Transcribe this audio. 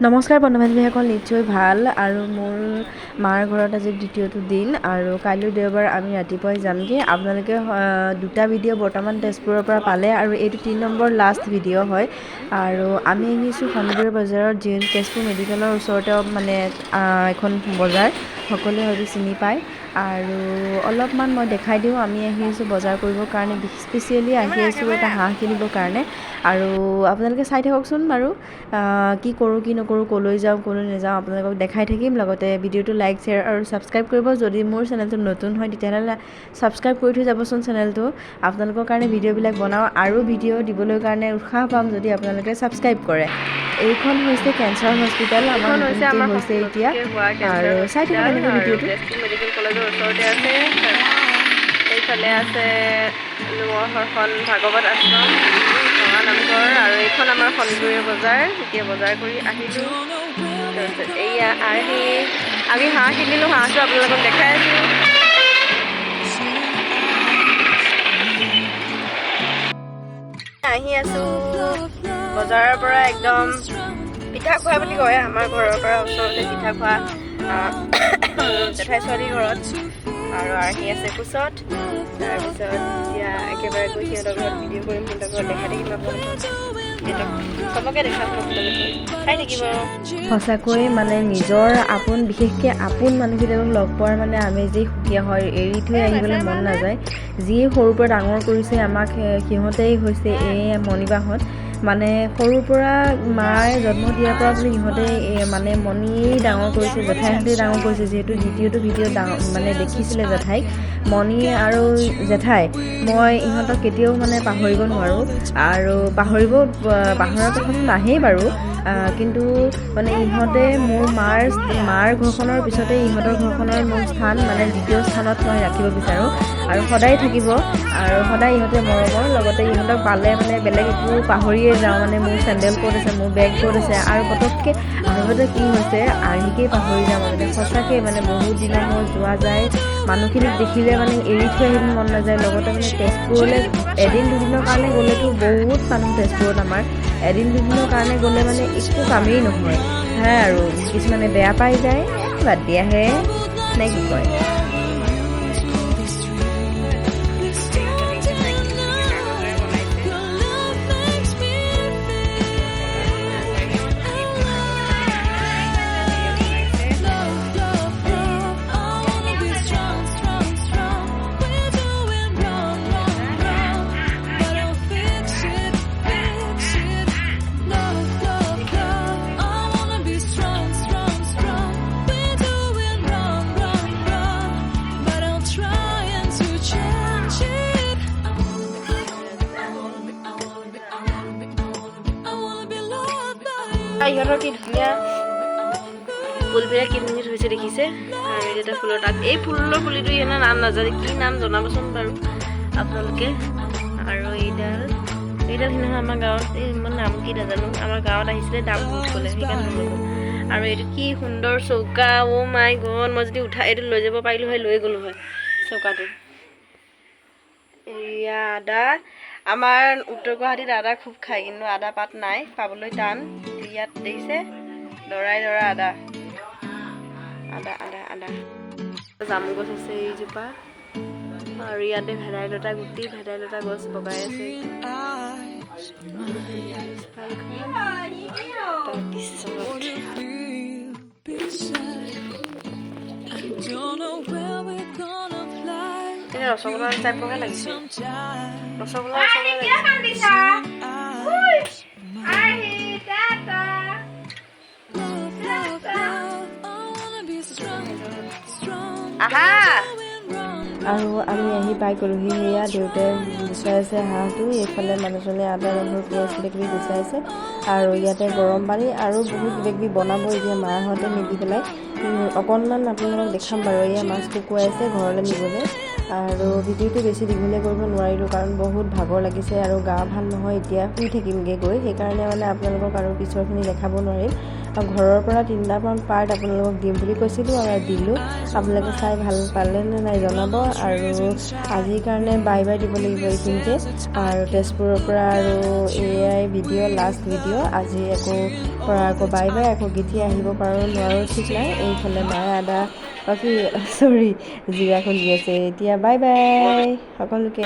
নমস্কাৰ বন্ধু-বান্ধৱীসকল, নিশ্চয় ভাল। আৰু মোৰ মাৰ ঘৰত আজি দ্বিতীয়টো দিন আৰু কাইলৈ দেওবাৰ আমি ৰাতিপুৱাই যামগৈ। আপোনালোকে দুটা ভিডিঅ' বৰ্তমান তেজপুৰৰ পৰা পালে আৰু এইটো 3 নম্বৰ লাষ্ট ভিডিঅ' হয়। আৰু আমি আহিছোঁ শনিবাৰ বজাৰত, যিহেতু তেজপুৰ মেডিকেলৰ ওচৰতে মানে এখন বজাৰ, সকলোৱে হয়তো চিনি পায়। আৰু অলপমান মই দেখাই দিওঁ, আমি আহি আছোঁ বজাৰ কৰিবৰ কাৰণে, স্পেচিয়েলি আহি আছোঁ এটা হাঁহ কিনিবৰ কাৰণে। আৰু আপোনালোকে চাই থাককচোন বাৰু, কি কৰোঁ কি নকৰোঁ, ক'লৈ যাওঁ ক'লৈ নাযাওঁ আপোনালোকক দেখাই থাকিম। লগতে ভিডিঅ'টো লাইক, শ্বেয়াৰ আৰু ছাবস্ক্ৰাইব কৰিব। যদি মোৰ চেনেলটো নতুন হয় তেতিয়াহ'লে ছাবস্ক্ৰাইব কৰি থৈ যাবচোন চেনেলটো। আপোনালোকৰ কাৰণে ভিডিঅ'বিলাক বনাওঁ আৰু ভিডিঅ' দিবলৈ কাৰণে উৎসাহ পাম যদি আপোনালোকে ছাবস্ক্ৰাইব কৰে। এইখন হৈছে কেঞ্চাৰ হস্পিটেল, আমাৰ নতুনকৈ হৈছে এতিয়া। আৰু চাই থাকিব এনেকৈ ভিডিঅ'টো। তেজপুৰ মেডিকেল কলেজৰ ওচৰতে আছে। এইফালে আছে লোৱাৰখন ভাগৱত আশ্ৰম, মহা নামঘৰ, আৰু এইখন আমাৰ শনিবৰীয়া বজাৰ। এতিয়া বজাৰ কৰি আহিলোঁ। তাৰপিছত এয়া আমি হাঁহ কিনিলোঁ, হাঁহটো আপোনালোকক দেখাই আছোঁ। আহি আছোঁ বজাৰৰ পৰা, একদম পিঠা খোৱা বুলি কয় আমাৰ ঘৰৰ পৰা ওচৰতে পিঠা খোৱা জেঠাই ছোৱালীৰ ঘৰত। আৰু আহি আছে কোচত। তাৰপিছত এতিয়া একেবাৰে গৈ সিহঁতৰ ঘৰত ভিডিঅ' কৰিম, সিহঁতৰ ঘৰত দেখাই থাকিম আপোনালোকক। চবকে দেখাম, আপোনালোকে চাই থাকিব। সঁচাকৈ মানে নিজৰ আপোন, বিশেষকৈ আপোন মানুহবিলাকক লগ পোৱাৰ মানে আমেজেই সুকীয়া হয়। এৰি থৈ আহিবলৈ মন নাযায়। যিয়ে সৰুৰ পৰা ডাঙৰ কৰিছে আমাক, সিহঁতেই হৈছে এই মণিবাহঁত। মানে সৰুৰ পৰা মায়ে জন্ম দিয়াৰ পৰা বুলি সিহঁতে মানে মণিয়েই ডাঙৰ কৰিছে, জেঠাইহঁতেই ডাঙৰ কৰিছে। যিহেতু দ্বিতীয়টো ভিডিঅ' মানে দেখিছিলে জেঠাইক, মণি আৰু জেঠাই, মই ইহঁতক কেতিয়াও মানে পাহৰিব নোৱাৰোঁ। আৰু পাহৰাৰ কথাটো নাহেই বাৰু, কিন্তু মানে ইহঁতে মোৰ মাৰ ঘৰখনৰ পিছতে ইহঁতৰ ঘৰখনৰ মোৰ স্থান মানে দ্বিতীয় স্থানত মই ৰাখিব বিচাৰোঁ। আৰু সদায় থাকিব, আৰু সদায় ইহঁতে মৰমৰ। লগতে ইহঁতক পালে মানে বেলেগ একো পাহৰিয়ে যাওঁ, মানে মোৰ চেণ্ডেল ক'ত আছে, মোৰ বেগ ক'ত আছে, আৰু পটককৈ আগতে কি হৈছে আৰ্হিকেই পাহৰি যাওঁ। মানে সঁচাকৈ মানে বহুত দিনৰ মূৰত যোৱা যায়, মানুহখিনিক দেখিলে মানে এৰি থৈ আহিব মন নাযায়। লগতে মানে তেজপুৰলৈ এদিন দুদিনৰ কাৰণে গ'লেতো বহুত মানুহ তেজপুৰত আমাৰ, এদিন দুদিনৰ কাৰণে গ'লে মানে একো কামেই নহয়। আৰু কিছুমানে বেয়া পাই যায়, বাদ দিয়াহে নে কি কয়। ইহঁতৰ কি ধুনীয়া ফুলবিলাক কি ধুনীয়া হৈছে দেখিছে। আৰু এটা ফুলৰ টাব, এই ফুলৰ পুলিটো ইহঁতৰ নাম নাজানে, কি নাম জনাবচোন বাৰু আপোনালোকে। আৰু এইডাল সিদিনাখন আমাৰ গাঁৱত, ইমান নাম কি নাজানো, আমাৰ গাঁৱত আহিছিলে, দাম বহুত ক'লে, সেইকাৰণে নল'লো। আৰু এইটো কি সুন্দৰ চৌকা, অ' মাই গড, মই যদি এইটো লৈ যাব পাৰিলোঁ হয়, লৈ গ'লোঁ হয় চৌকাটো। এয়া আদা, আমাৰ উত্তৰ গুৱাহাটীত আদা খুব খায়, কিন্তু আদা পাত নাই, পাবলৈ টান। ইয়াত দেখিছে দৰাই দৰা আদা, আদা আদা আদা। জামু গছ আছে এইজোপা, আৰু ইয়াতে ভেদাইলতা গুটি, ভেদাইলতা গছ বগাই আছে। ৰসগোল্লা টাইপৰহে লাগিছে, ৰসগোল্লা লাগিছে। আৰু আমি আহি পাই গ'লোহি। সেয়া দেউতাই গুচাই আছে হাঁহটো, এইফালে মানুহজনে আদা নহৰু পিঁয়াজ কিবাকিবি গুচাই আছে। আৰু ইয়াতে গৰম পানী আৰু বহুত কিবাকিবি বনাব এতিয়া মাহঁতে মিলি পেলাই। অকণমান আপোনালোকক দেখাম বাৰু। এয়া মাছ শুকুৱাই আছে ঘৰলৈ নিবলৈ। আৰু ভিডিঅ'টো বেছি দীঘলীয়া কৰিব নোৱাৰিলোঁ, কাৰণ বহুত ভাগৰ লাগিছে আৰু গা ভাল নহয়, এতিয়া শুই থাকিমগৈ গৈ। সেইকাৰণে মানে আপোনালোকক আৰু পিছৰখিনি দেখাব নোৱাৰিম। ঘৰৰ পৰা 3টামান পাৰ্ট আপোনালোকক দিম বুলি কৈছিলোঁ আৰু দিলোঁ। আপোনালোকে চাই ভাল পালে নে নাই জনাব। আৰু আজিৰ কাৰণে বাই বাই দিব লাগিব এইখিনিতে। আৰু তেজপুৰৰ পৰা আৰু এয়াই ভিডিঅ' লাষ্ট ভিডিঅ'। আজি আকৌ বাই বাই। আকৌ কেতিয়া আহিব পাৰোঁ নোৱাৰোঁ ঠিক নাই। এইফালে মায়ে জিৰা খুন্দি আছে। এতিয়া বাই বাই সকলোকে।